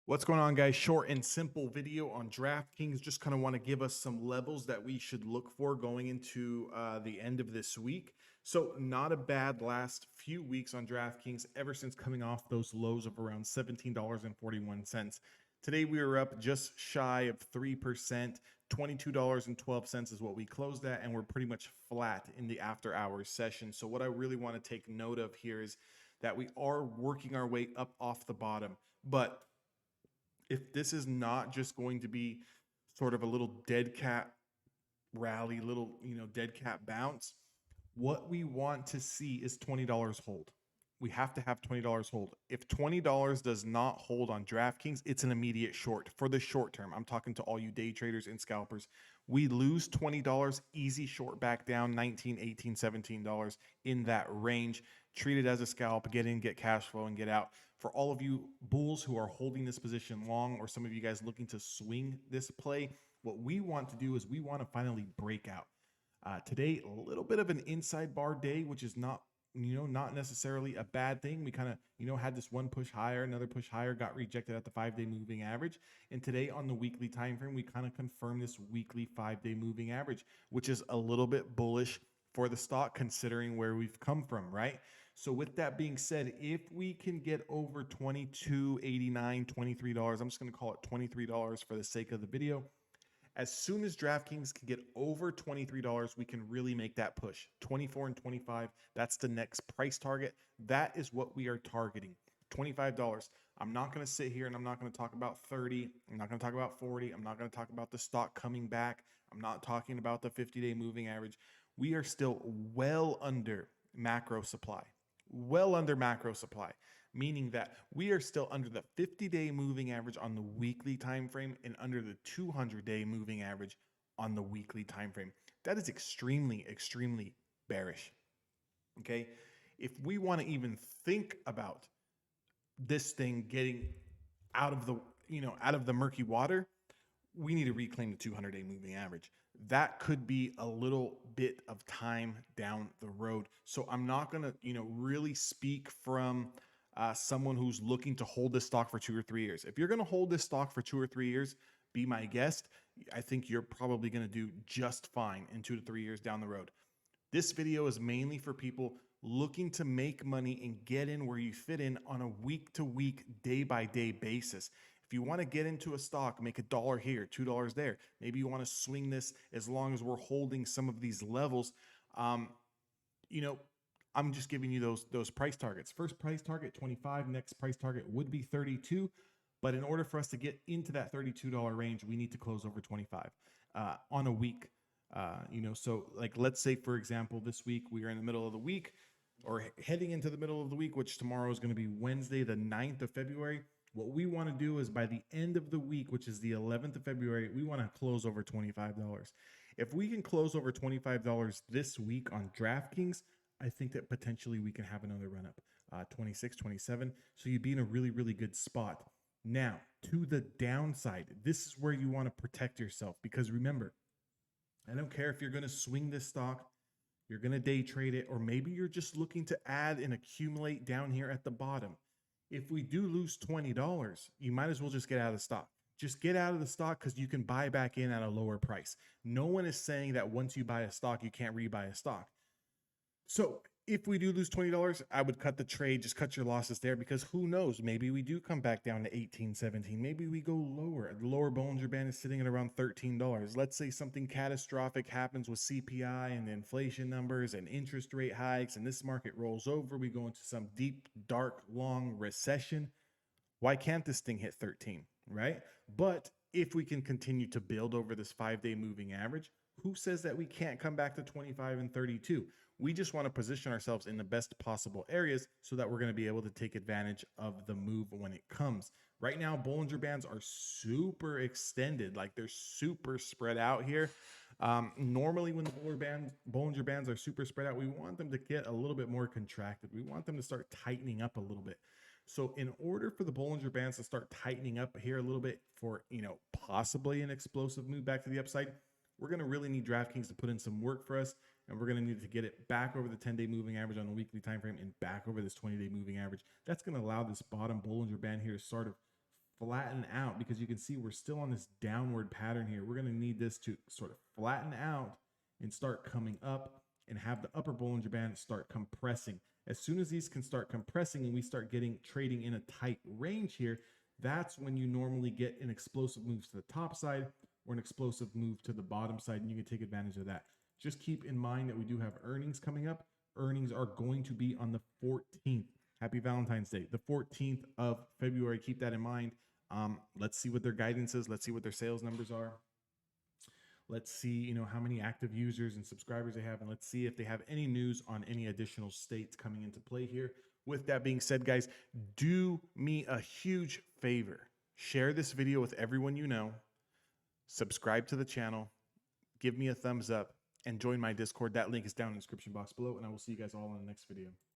What's going on, guys? Short and simple video on DraftKings. Just kind of want to give us some levels that we should look for going into the end of this week. So, not a bad last few weeks on DraftKings ever since coming off those lows of around $17.41. Today, we were up just shy of 3%. $22.12 is what we closed at, and we're pretty much flat in the after hours session. So, what I really want to take note of here is that we are working our way up off the bottom. But if this is not just going to be sort of a little dead cat rally, little, dead cat bounce, what we want to see is $20 hold. We have to have $20 hold. If $20 does not hold on DraftKings, it's an immediate short for the short term. I'm talking to all you day traders and scalpers. We lose $20, easy short back down, $19, $18, $17 in that range. Treat it as a scalp, get in, get cash flow, and get out. For all of you bulls who are holding this position long, or some of you guys looking to swing this play, what we want to do is we want to finally break out. Today, a little bit of an inside bar day, which is not necessarily a bad thing. We kind of, had this one push higher, another push higher, got rejected at the 5-day moving average. And today on the weekly time frame, we kind of confirm this weekly 5-day moving average, which is a little bit bullish for the stock considering where we've come from, right? So with that being said, if we can get over $22.89, $23, I'm just going to call it $23 for the sake of the video. As soon as DraftKings can get over $23, we can really make that push. 24 and 25, that's the next price target. That is what we are targeting. $25. I'm not going to sit here and I'm not going to talk about 30. I'm not going to talk about 40. I'm not going to talk about the stock coming back. I'm not talking about the 50-day moving average. We are still well under macro supply. Well under macro supply, meaning that we are still under the 50-day moving average on the weekly time frame and under the 200-day moving average on the weekly time frame. That is extremely, extremely bearish. Okay, if we want to even think about this thing getting out of the murky water, we need to reclaim the 200-day moving average. That could be a little bit of time down the road. So I'm not going to, really speak from someone who's looking to hold this stock for 2 or 3 years. If you're going to hold this stock for 2 or 3 years, be my guest. I think you're probably going to do just fine in 2 to 3 years down the road. This video is mainly for people looking to make money and get in where you fit in on a week-to-week, day-by-day basis. If you want to get into a stock, make $1 here, $2 there. Maybe you want to swing this as long as we're holding some of these levels. I'm just giving you those price targets. First price target, 25. Next price target would be 32. But in order for us to get into that $32 range, we need to close over 25 on a week. So like, let's say, for example, this week we are in the middle of the week or heading into the middle of the week, which tomorrow is going to be Wednesday, the 9th of February. What we want to do is by the end of the week, which is the 11th of February, we want to close over $25. If we can close over $25 this week on DraftKings, I think that potentially we can have another run up, 26, 27. So you'd be in a really, really good spot. Now, to the downside, this is where you want to protect yourself because remember, I don't care if you're going to swing this stock, you're going to day trade it, or maybe you're just looking to add and accumulate down here at the bottom. If we do lose $20, you might as well just get out of the stock. Just get out of the stock because you can buy back in at a lower price. No one is saying that once you buy a stock, you can't rebuy a stock. So if we do lose $20, I would cut the trade, just cut your losses there because who knows? Maybe we do come back down to 18, 17. Maybe we go lower. The lower Bollinger Band is sitting at around $13. Let's say something catastrophic happens with CPI and inflation numbers and interest rate hikes and this market rolls over. We go into some deep, dark, long recession. Why can't this thing hit 13, right? But if we can continue to build over this 5-day moving average, who says that we can't come back to 25 and 32? We just want to position ourselves in the best possible areas so that we're going to be able to take advantage of the move when it comes. Right now, Bollinger Bands are super extended, like they're super spread out here. Normally when the Bollinger Bands are super spread out, we want them to get a little bit more contracted. We want them to start tightening up a little bit. So in order for the Bollinger Bands to start tightening up here a little bit for, possibly an explosive move back to the upside, we're going to really need DraftKings to put in some work for us, and we're going to need to get it back over the 10-day moving average on the weekly time frame and back over this 20-day moving average. That's going to allow this bottom Bollinger Band here to sort of flatten out, because you can see we're still on this downward pattern here. We're going to need this to sort of flatten out and start coming up and have the upper Bollinger Band start compressing. As soon as these can start compressing and we start getting trading in a tight range here, that's when you normally get an explosive move to the top side or an explosive move to the bottom side, and you can take advantage of that. Just keep in mind that we do have earnings coming up. Earnings are going to be on the 14th. Happy Valentine's Day, the 14th of February. Keep that in mind. Let's see what their guidance is. Let's see what their sales numbers are. Let's see, how many active users and subscribers they have, and let's see if they have any news on any additional states coming into play here. With that being said, guys, do me a huge favor. Share this video with everyone you know. Subscribe to the channel. Give me a thumbs up and join my Discord. That link is down in the description box below, and I will see you guys all in the next video.